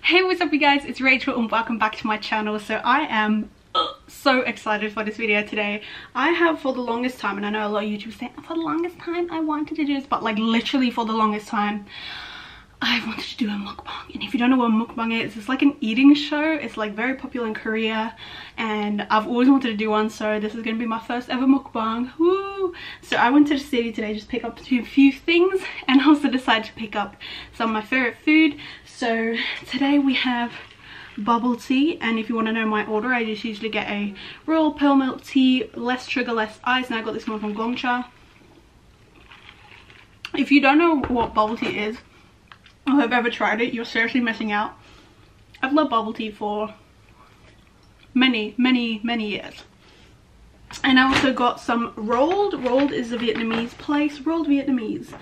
Hey, what's up you guys, it's Rachel and welcome back to my channel. So I am so excited for this video today. I have for the longest time, and I know a lot of YouTubers say for the longest time I wanted to do this, but like literally for the longest time I wanted to do a mukbang. And if you don't know what mukbang is, it's like an eating show. It's like very popular in Korea and I've always wanted to do one, so this is going to be my first ever mukbang. Woo! So I went to the city today just to pick up a few things, and also decided to pick up some of my favorite food. So today we have bubble tea, and if you want to know my order, I just usually get a royal pearl milk tea, less sugar, less ice, and I got this one from Gongcha. If you don't know what bubble tea is or have ever tried it, you're seriously missing out. I've loved bubble tea for many years. And I also got some rolled. Rolled is a Vietnamese place. Rolled Vietnamese.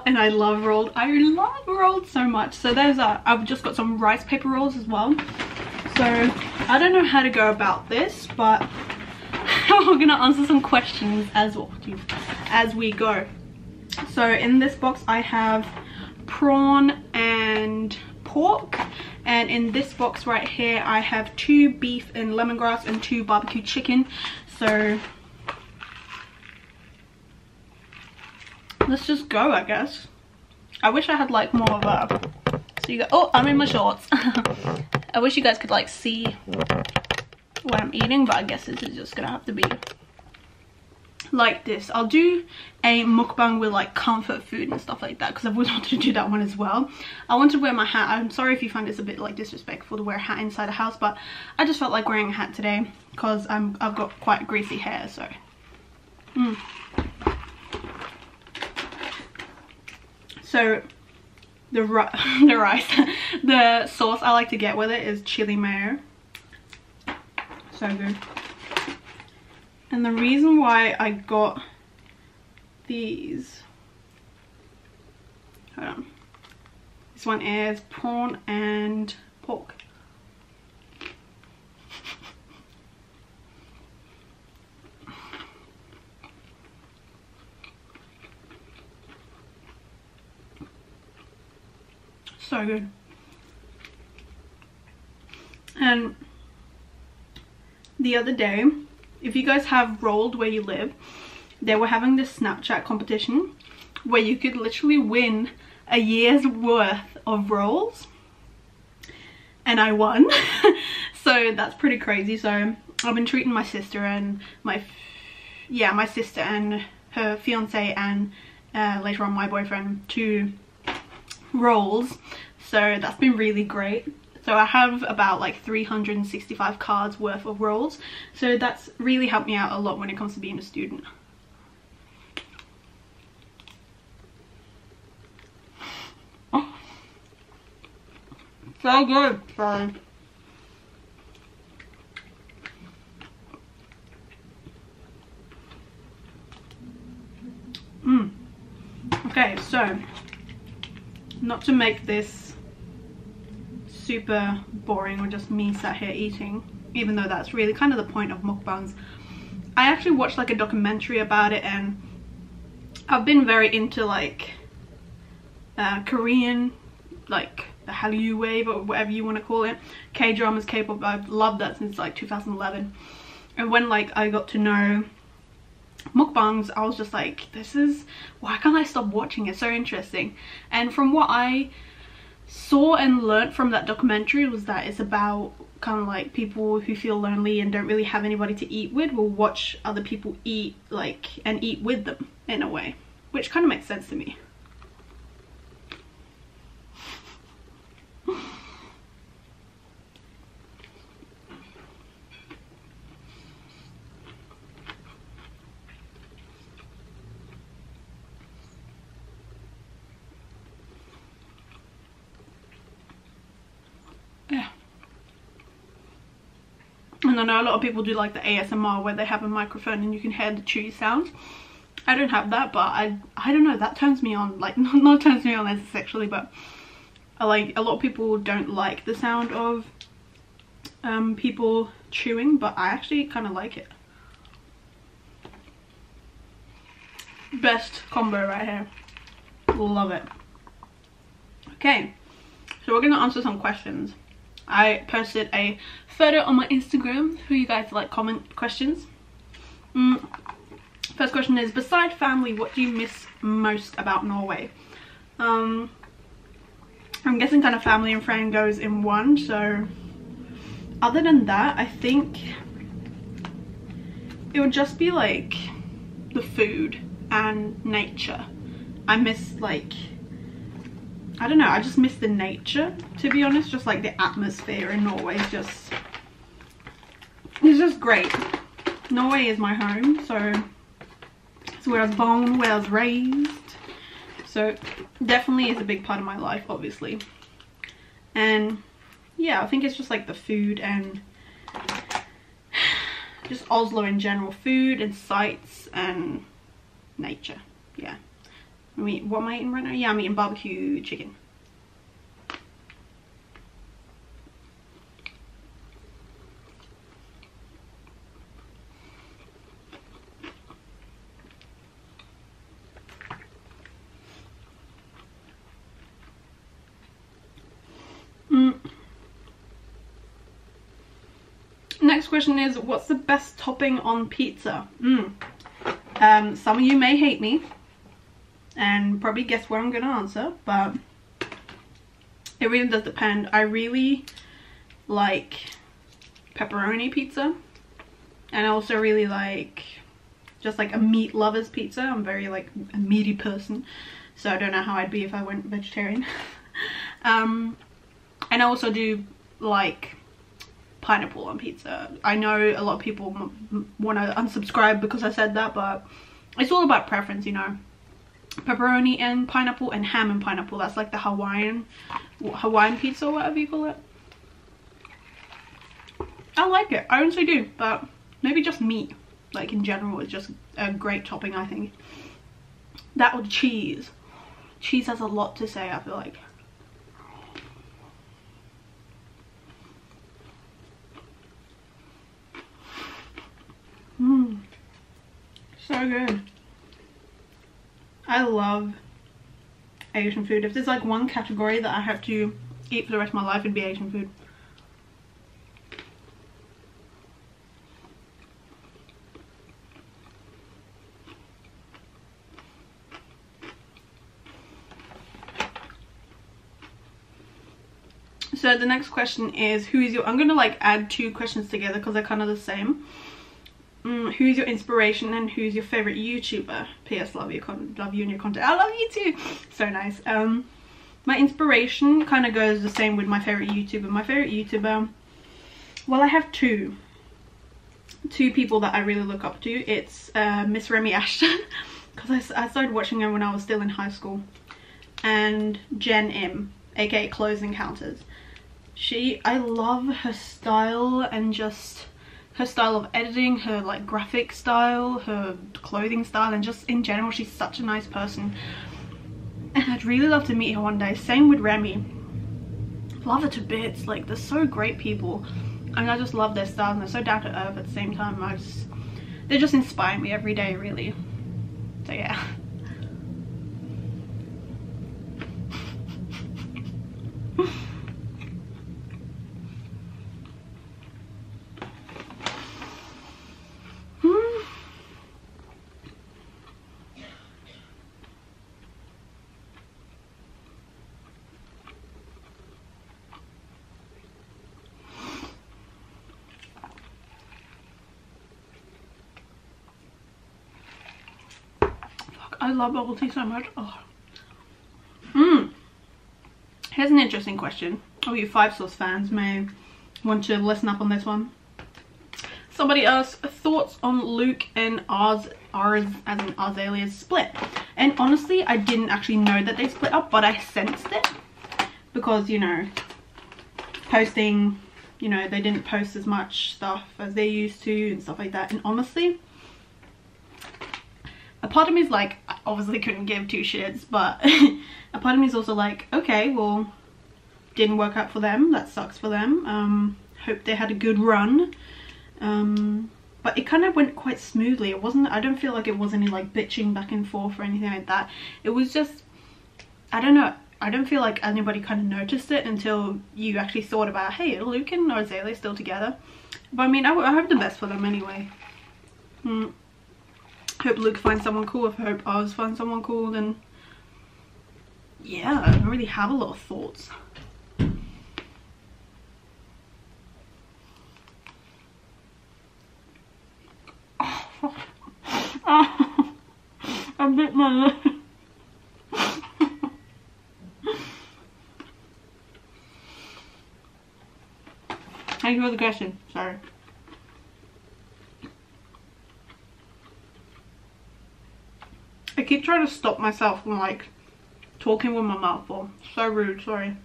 And I love rolled. I love rolled so much. So there's I've just got some rice paper rolls as well. So I don't know how to go about this, but we're gonna answer some questions as we go. So in this box I have prawn and pork, and in this box right here I have 2 beef and lemongrass and 2 barbecue chicken. So let's just go, I guess. I wish I had like more of a, so you go, oh, I'm in my shorts. I wish you guys could like see what I'm eating, but I guess this is just gonna have to be like this. I'll do a mukbang with like comfort food and stuff like that, because I've always wanted to do that one as well. I want to wear my hat. I'm sorry if you find this a bit like disrespectful to wear a hat inside a house, but I just felt like wearing a hat today because I've got quite greasy hair. So so the rice the sauce I like to get with it is chili mayo. So good. And the reason why I got these, hold on, this one is prawn and pork. So good. And the other day, if you guys have rolled where you live, they were having this Snapchat competition where you could literally win a year's worth of rolls, and I won. So that's pretty crazy. So I've been treating my sister and my sister and her fiance and later on my boyfriend to rolls. So that's been really great. So I have about like 365 cards worth of rolls. So that's really helped me out a lot when it comes to being a student. Oh, so good. Sorry. Okay, so not to make this super boring or just me sat here eating, even though that's really kind of the point of mukbangs, I actually watched like a documentary about it, and I've been very into like Korean, like the Heyyoo wave or whatever you want to call it, K-dramas, K-pop. I've loved that since like 2011, and when like I got to know mukbangs, I was just like, this is, why can't I stop watching? It's so interesting. And from what I saw and learned from that documentary was that it's about kind of like people who feel lonely and don't really have anybody to eat with will watch other people eat, like, and eat with them in a way, which kind of makes sense to me. Yeah. And I know a lot of people do like the ASMR where they have a microphone and you can hear the chewy sounds. I don't have that, but I don't know, that turns me on, like, not turns me on as sexually, but I like, a lot of people don't like the sound of people chewing, but I actually kind of like it. Best combo right here. Love it. Okay, So we're gonna answer some questions. I posted a photo on my Instagram for you guys to like comment questions. First question is, beside family, what do you miss most about Norway? I'm guessing kind of family and friend goes in one. So other than that, I think it would just be like the food and nature. I miss, like, I don't know, I just miss the nature, to be honest. Just like the atmosphere in Norway is just, it's just great. Norway is my home, so it's where I was born, where I was raised. So definitely is a big part of my life, obviously. And yeah, I think it's just like the food and just Oslo in general. Food and sights and nature. Yeah. I mean, what am I eating right now? Yeah, I'm eating barbecue chicken. Next question is, what's the best topping on pizza? Some of you may hate me and probably guess what I'm gonna answer, but it really does depend. I really like pepperoni pizza, and I also really like just like a meat lover's pizza. I'm very like a meaty person, so I don't know how I'd be if I went vegetarian. And I also do like pineapple on pizza. I know a lot of people want to unsubscribe because I said that, but it's all about preference, you know. Pepperoni and pineapple and ham and pineapple, that's like the Hawaiian pizza or whatever you call it. I like it, I honestly do, but maybe just meat, like in general, is just a great topping, I think. That or cheese. Cheese has a lot to say, I feel like. So good. I love Asian food. If there's like one category that I have to eat for the rest of my life, it'd be Asian food. So the next question is, who is your, I'm gonna like add two questions together because they're kind of the same. Who's your inspiration and who's your favorite YouTuber? PS, love you and your content. I love you too. So nice. My inspiration kind of goes the same with my favorite YouTuber. My favorite YouTuber, well, I have two people that I really look up to. It's Miss Remy Ashton, because I started watching her when I was still in high school, and Jen M, aka Clothes Encounters. I love her style, and just her style of editing, her like graphic style, her clothing style, and just in general, she's such a nice person. And I'd really love to meet her one day. Same with Remy. Love her to bits. Like, they're so great people, and I just love their style, and they're so down to earth at the same time. They just inspire me every day, really. So yeah. I love bubble tea so much. Oh. Here's an interesting question. Oh, you 5 Sauce fans may want to listen up on this one. Somebody asked, thoughts on Luke and ours as in Azalea's split. And honestly, I didn't actually know that they split up, but I sensed it. Because, you know, posting, you know, they didn't post as much stuff as they used to and stuff like that. And honestly, a part of me is like, I obviously couldn't give two shits, but a part of me is also like, okay, well, didn't work out for them. That sucks for them. Hope they had a good run. But it kind of went quite smoothly. It wasn't, I don't feel like it was any like bitching back and forth or anything like that. It was just, I don't know, I don't feel like anybody kind of noticed it until you actually thought about, hey, are Luke and Azalea still together? But I mean, I hope the best for them anyway. Hope Luke finds someone cool. If I hope Oz finds someone cool, then yeah, I don't really have a lot of thoughts. Oh, I bit my lip. Thank you for the question. Sorry. I keep trying to stop myself from like talking with my mouth full. So rude, sorry.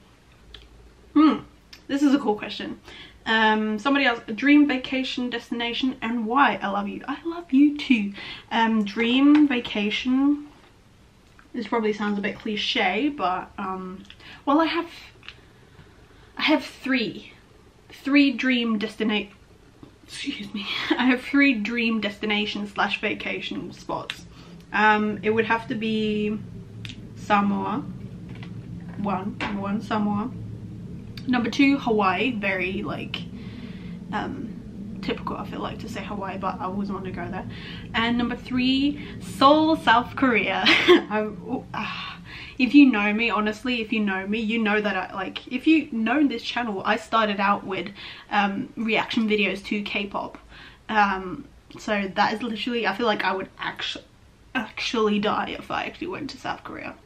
This is a cool question. Somebody else, dream vacation destination and why? I love you. I love you too. Dream vacation. This probably sounds a bit cliche, but well, I have three dream destination. Excuse me. I have 3 dream destination / vacation spots. It would have to be Samoa. Number one, Samoa. Number 2, Hawaii. Very like typical, I feel like, to say Hawaii, but I always want to go there. And number 3, Seoul, South Korea. If you know me, honestly, if you know me, you know that I like, if you know this channel, I started out with reaction videos to K-pop. So that is literally, I feel like I would actually die if I actually went to South Korea.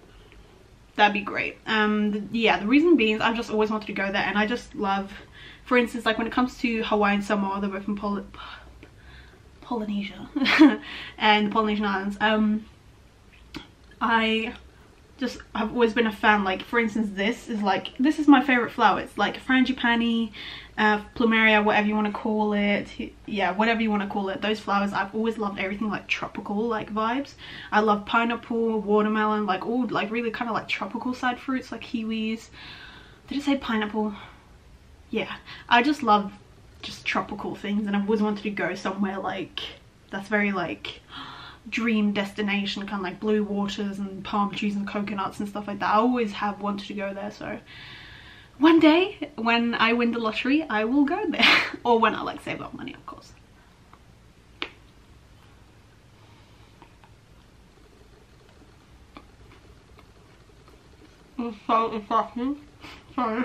That'd be great. Yeah, the reason being is I've just always wanted to go there, and I just love, for instance, like when it comes to Hawaii and Samoa, they're both from Polynesia and the Polynesian Islands. I've always been a fan. Like, for instance, this is my favorite flower. It's like frangipani, plumeria, whatever you want to call it. Yeah, whatever you want to call it. Those flowers, I've always loved everything like tropical like vibes. I love pineapple, watermelon, like all like really kind of like tropical side fruits like kiwis. Did it say pineapple? Yeah, I just love just tropical things, and I've always wanted to go somewhere like that's very like dream destination, kind of like blue waters and palm trees and coconuts and stuff like that. I always have wanted to go there, so one day when I win the lottery I will go there. Or when I like save up money, of course. It's so exhausting. Sorry.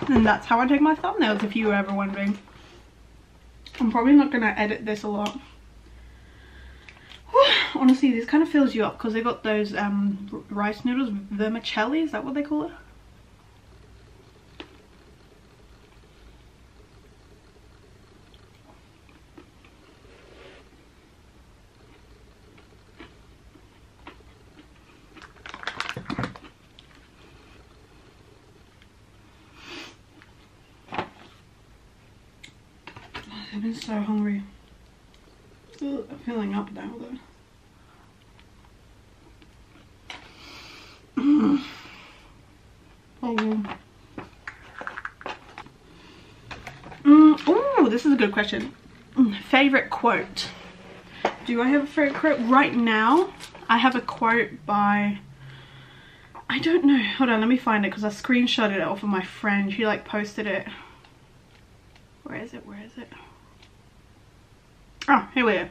And that's how I take my thumbnails, if you were ever wondering. I'm probably not going to edit this a lot. Whew, honestly, this kind of fills you up because they got those rice noodles, vermicelli, is that what they call it? I've been so hungry. Ugh, I'm filling up now though. Oh. Ooh, this is a good question. Favorite quote. Do I have a favorite quote right now? I have a quote by, I don't know, hold on, let me find it because I screenshotted it off of my friend. She like posted it. Where is it? Oh, here we go.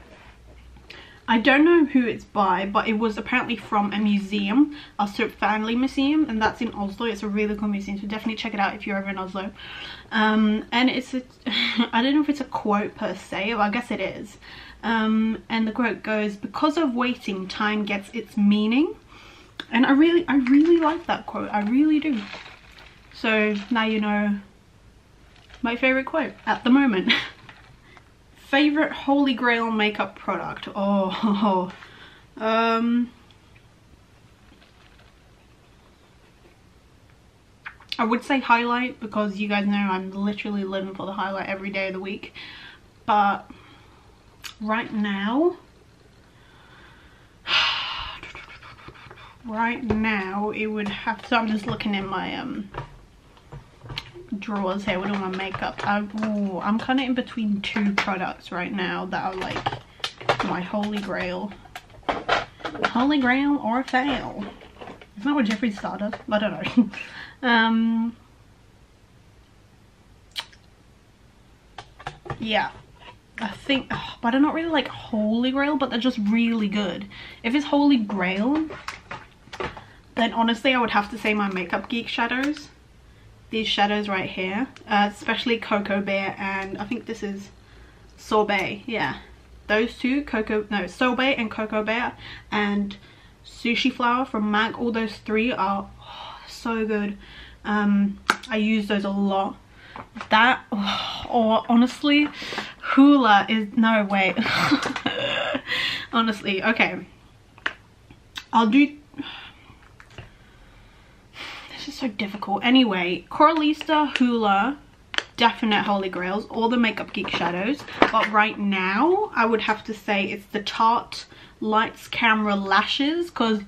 I don't know who it's by, but it was apparently from a museum, a Serp Family Museum, and that's in Oslo. It's a really cool museum, so definitely check it out if you're ever in Oslo. And it's I don't know if it's a quote per se, but I guess it is. And the quote goes, "Because of waiting, time gets its meaning." And I really like that quote. I really do. So now you know my favorite quote at the moment. Favorite Holy Grail makeup product. Oh, I would say highlight, because you guys know I'm literally living for the highlight every day of the week. But right now it would have to, I'm just looking in my drawers here with all my makeup. I'm kind of in between two products right now that are like my holy grail. Holy grail or fail. Is that what Jeffree Star does? I don't know. Yeah, I think, but I'm not really like holy grail, but they're just really good. If it's holy grail, then honestly I would have to say my Makeup Geek shadows. These shadows right here, especially Cocoa Bear, and I think this is Sorbet. Yeah, those two, Sorbet and Cocoa Bear and Sushi Flower from MAC. All those three are so good. I use those a lot. That, or honestly, Hoola is, no wait. Honestly, okay, I'll do, this is so difficult. Anyway, Coralista, Hoola, definite holy grails, all the Makeup Geek shadows. But right now I would have to say it's the Tarte Lights Camera Lashes, because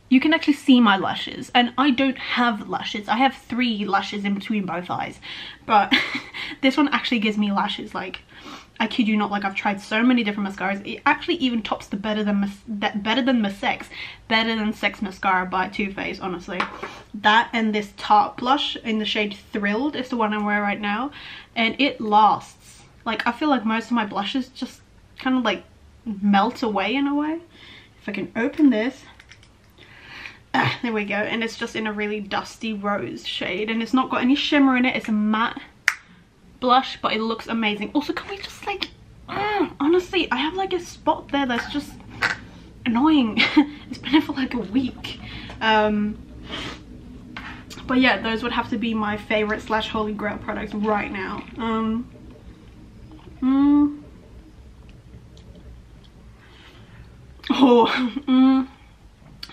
you can actually see my lashes, and I don't have lashes. I have 3 lashes in between both eyes, but this one actually gives me lashes. Like, I kid you not, like I've tried so many different mascaras. It actually even tops the Better Than Sex mascara by Too Faced, honestly. That and this Tarte blush in the shade Thrilled is the one I'm wearing right now, and it lasts. Like, I feel like most of my blushes just kind of like melt away in a way. If I can open this. There we go, and it's just in a really dusty rose shade, and it's not got any shimmer in it. It's a matte blush, but it looks amazing. Also, can we just like, honestly, I have like a spot there that's just annoying. It's been there for like a week. But yeah, those would have to be my favorite / holy grail products right now.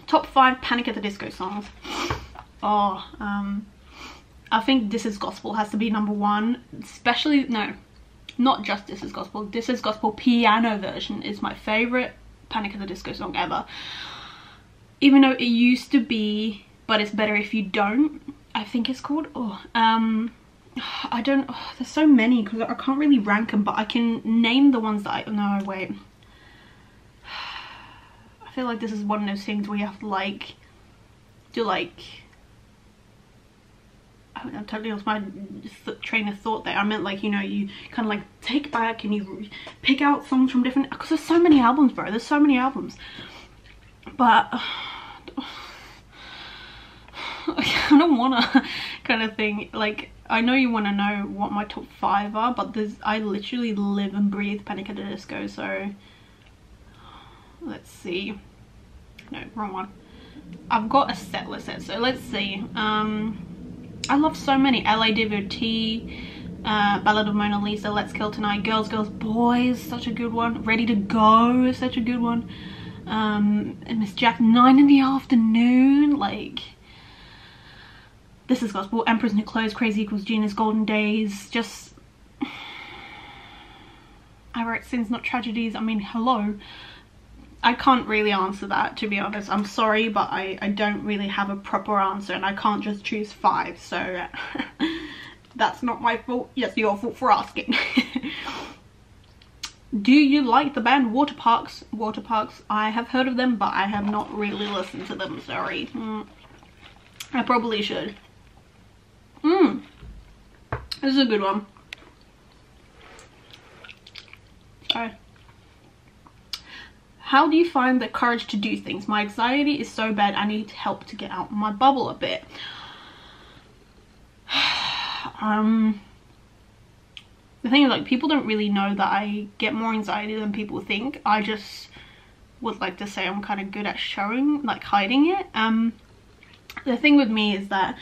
Top 5 Panic at the Disco songs. I think This Is Gospel has to be #1. Especially, no, not just This Is Gospel. This Is Gospel piano version is my favorite Panic at the Disco song ever. Even though it used to be But It's Better If You Don't, I think it's called. I don't, there's so many because I can't really rank them, but I can name the ones that no, wait. I feel like this is one of those things where you have to like do like, I'm totally lost my train of thought there. I meant like, you know, you kind of like take back and you pick out songs from different, because there's so many albums, bro. There's so many albums. But I don't wanna kind of thing. Like, I know you want to know what my top 5 are, but I literally live and breathe Panic at the Disco, so let's see. No, wrong one. I've got a set list here, so let's see. I love so many. LA Devotee, Ballad of Mona Lisa, Let's Kill Tonight, Girls, Girls, Boys, such a good one. Ready to Go is such a good one. And Miss Jack, 9 in the Afternoon, like, This Is Gospel, Emperor's New Clothes, Crazy Equals Genius, Golden Days, just, I wrote Sins Not Tragedies. I mean, hello. I can't really answer that, to be honest. I'm sorry, but I don't really have a proper answer, and I can't just choose 5, so that's not my fault. Yes, your fault for asking. Do you like the band Water Parks? Water Parks, I have heard of them, but I have not really listened to them, sorry. I probably should. This is a good one. Sorry. How do you find the courage to do things? My anxiety is so bad, I need help to get out my bubble a bit. The thing is, like, people don't really know that I get more anxiety than people think. I just would like to say I'm kind of good at showing, like, hiding it. The thing with me is that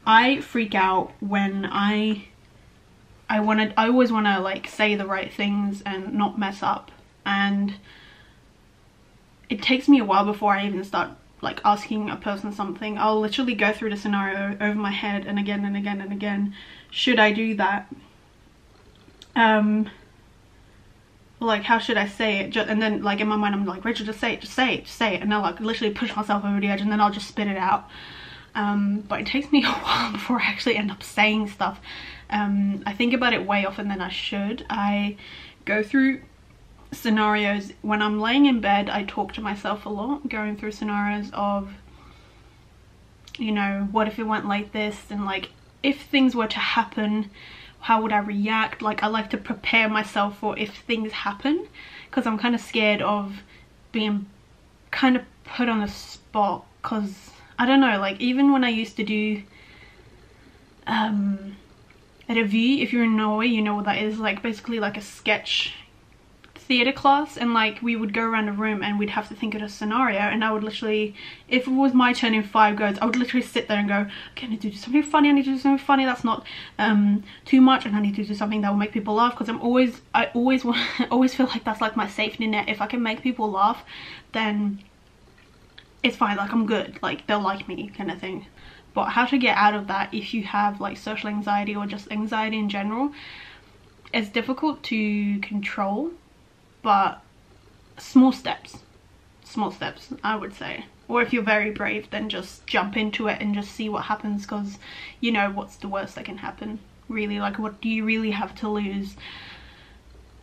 I freak out when I always want to like say the right things and not mess up, and it takes me a while before I even start like asking a person something. I'll literally go through the scenario over my head and again and again and again. Should I do that? Like, how should I say it? And then like in my mind I'm like, Rachel, just say it, just say it, just say it. And I'll like literally push myself over the edge, and then I'll just spit it out. but it takes me a while before I actually end up saying stuff. I think about it way often than I should. I go through scenarios when I'm laying in bed. I talk to myself a lot, going through scenarios of, you know, what if it went like this, and like if things were to happen, how would I react? Like I like to prepare myself for if things happen, because I'm kind of scared of being kind of put on the spot. Because I don't know, like even when I used to do a review, if you're in Norway you know what that is, like basically like a sketch theatre class, and like we would go around a room and we'd have to think of a scenario, and I would literally, if it was my turn in 5 goes, I would literally sit there and go, okay, I need to do something funny, I need to do something funny that's not too much, and I need to do something that will make people laugh, because I always feel like that's like my safety net. If I can make people laugh, then it's fine, like I'm good, like they'll like me kind of thing. But how to get out of that if you have like social anxiety or just anxiety in general, it's difficult to control, but small steps I would say. Or if you're very brave, then just jump into it and just see what happens, because you know, what's the worst that can happen really? Like what do you really have to lose?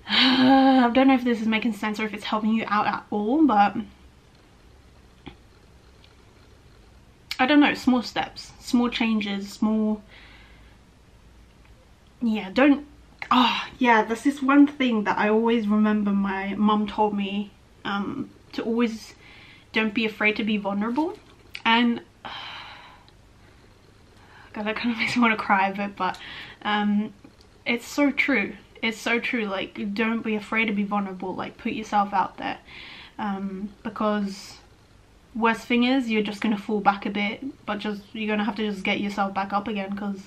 I don't know if this is making sense or if it's helping you out at all, but I don't know, small steps, small changes, small, yeah, don't, oh yeah, there's this one thing that I always remember my mum told me, to always, don't be afraid to be vulnerable. And God, that kind of makes me want to cry a bit, but it's so true. It's so true. Like, don't be afraid to be vulnerable. Like, put yourself out there, because worst thing is you're just gonna fall back a bit, but just you're gonna have to just get yourself back up again, because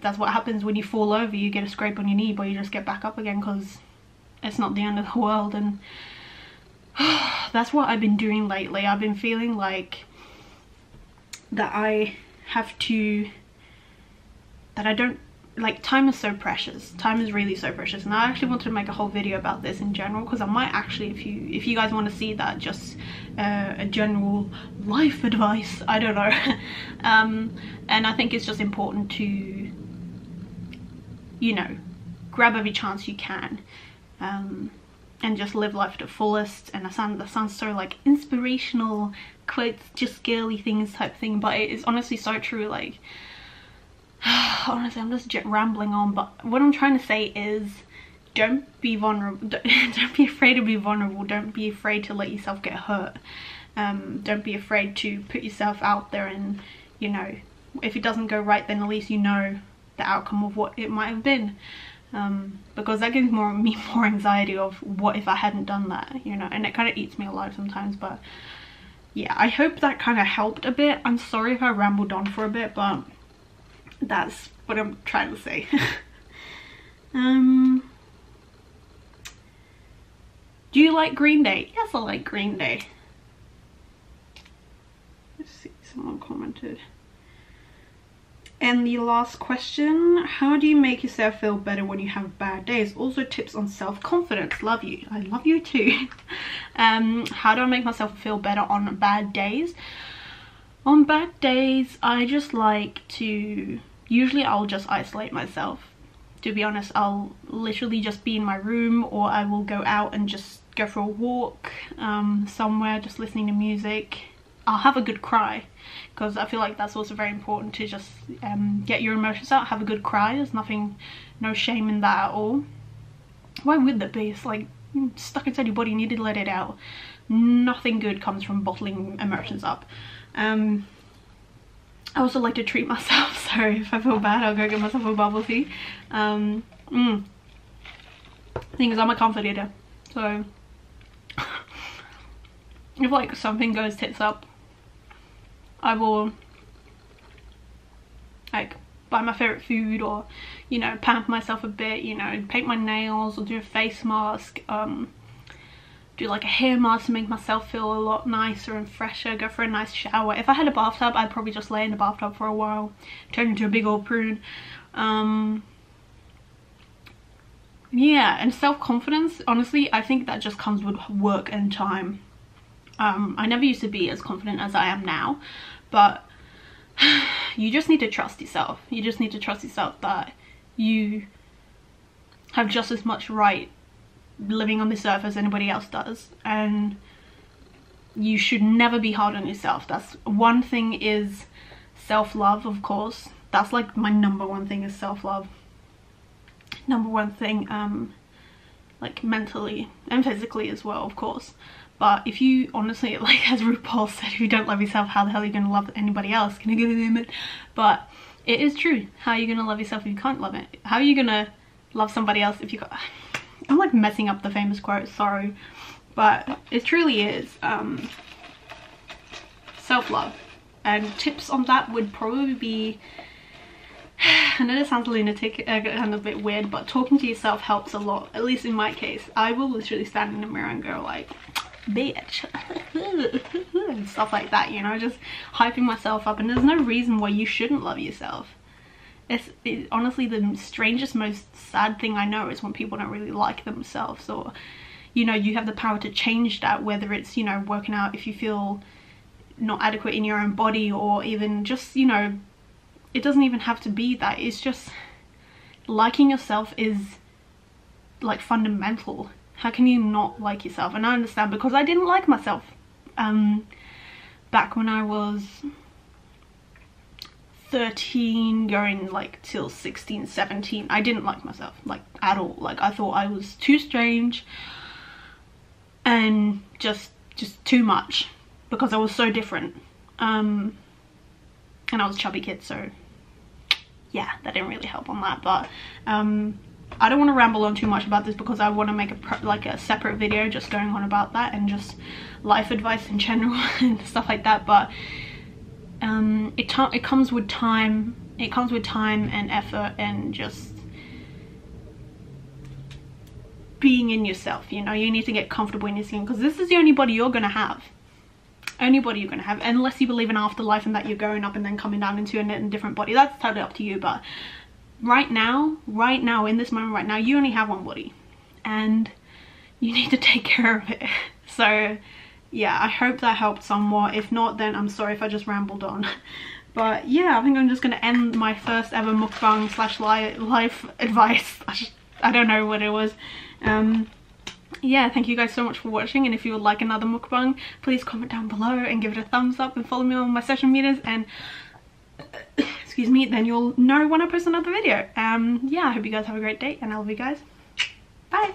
that's what happens when you fall over. You get a scrape on your knee, but you just get back up again, because it's not the end of the world. And that's what I've been doing lately. I've been feeling like that I have to, that I don't, like, time is so precious. Time is really so precious, and I actually wanted to make a whole video about this in general, because I might actually, if you guys want to see that, just a general life advice, I don't know. And I think it's just important to, you know, grab every chance you can, and just live life to the fullest. And that sounds so like inspirational quotes, just girly things type thing, but it is honestly so true. Like, honestly, I'm just rambling on, but what I'm trying to say is, don't be vulnerable. Don't be afraid to be vulnerable. Don't be afraid to let yourself get hurt. Don't be afraid to put yourself out there, and you know, if it doesn't go right, then at least you know the outcome of what it might have been, because that gives me more anxiety of what if I hadn't done that, you know, and it kind of eats me alive sometimes. But yeah, I hope that kind of helped a bit. I'm sorry if I rambled on for a bit, but that's what I'm trying to say. Do you like Green Day? Yes, I like Green Day. Let's see, someone commented. And the last question, how do you make yourself feel better when you have bad days? Also tips on self-confidence. Love you. I love you too. How do I make myself feel better on bad days? On bad days, I just like to, usually I'll just isolate myself. To be honest, I'll literally just be in my room, or I will go out and just go for a walk somewhere, just listening to music. I'll have a good cry, because I feel like that's also very important, to just get your emotions out, have a good cry. There's no shame in that at all. Why would there be? It's like stuck inside your body, you need to let it out. Nothing good comes from bottling emotions up. I also like to treat myself, so if I feel bad, I'll go get myself a bubble tea. Thing is, I'm a comfort eater, so if like something goes tits up, I will like buy my favorite food, or you know, pamper myself a bit, you know, paint my nails, or do a face mask, do like a hair mask to make myself feel a lot nicer and fresher, go for a nice shower. If I had a bathtub, I'd probably just lay in the bathtub for a while, turn into a big old prune. Yeah, and self-confidence, honestly, I think that just comes with work and time. I never used to be as confident as I am now, but you just need to trust yourself. You just need to trust yourself that you have just as much right living on this earth as anybody else does, and you should never be hard on yourself. That's one thing, is self-love, of course. That's like my number one thing, is self-love. Number one thing, like mentally and physically as well, of course. But if you honestly, like as RuPaul said, if you don't love yourself, how the hell are you going to love anybody else? Can I get a limit? But it is true. How are you going to love yourself if you can't love it? How are you going to love somebody else if you can't? I'm like messing up the famous quote, sorry. But it truly is self-love. And tips on that would probably be, I know this sounds lunatic, kind of a bit weird, but talking to yourself helps a lot. At least in my case, I will literally stand in the mirror and go like, bitch, and stuff like that, you know, just hyping myself up. And there's no reason why you shouldn't love yourself. It's honestly the strangest, most sad thing I know is when people don't really like themselves, or, you know, you have the power to change that, whether it's, you know, working out if you feel not adequate in your own body, or even just, you know, it doesn't even have to be that. It's just liking yourself is like fundamental. How can you not like yourself? And I understand, because I didn't like myself back when I was 13 going like till 16, 17. I didn't like myself like at all. Like I thought I was too strange and just too much, because I was so different, and I was a chubby kid, so yeah, that didn't really help on that. But I don't want to ramble on too much about this, because I want to make a separate video just going on about that, and just life advice in general and stuff like that. But it comes with time. It comes with time and effort, and just being in yourself. You know, you need to get comfortable in your skin, because this is the only body you're gonna have. Only body you're gonna have, unless you believe in afterlife and that you're going up and then coming down into a different body. That's totally up to you. But right now, in this moment right now, you only have one body, and you need to take care of it. So yeah, I hope that helped somewhat. If not, then I'm sorry if I just rambled on. But yeah, I think I'm just gonna end my first ever mukbang slash life advice. I don't know what it was. Yeah, thank you guys so much for watching, and if you would like another mukbang, please comment down below and give it a thumbs up, and follow me on my social medias, and excuse me, then you'll know when I post another video. Yeah, I hope you guys have a great day, and I love you guys. Bye.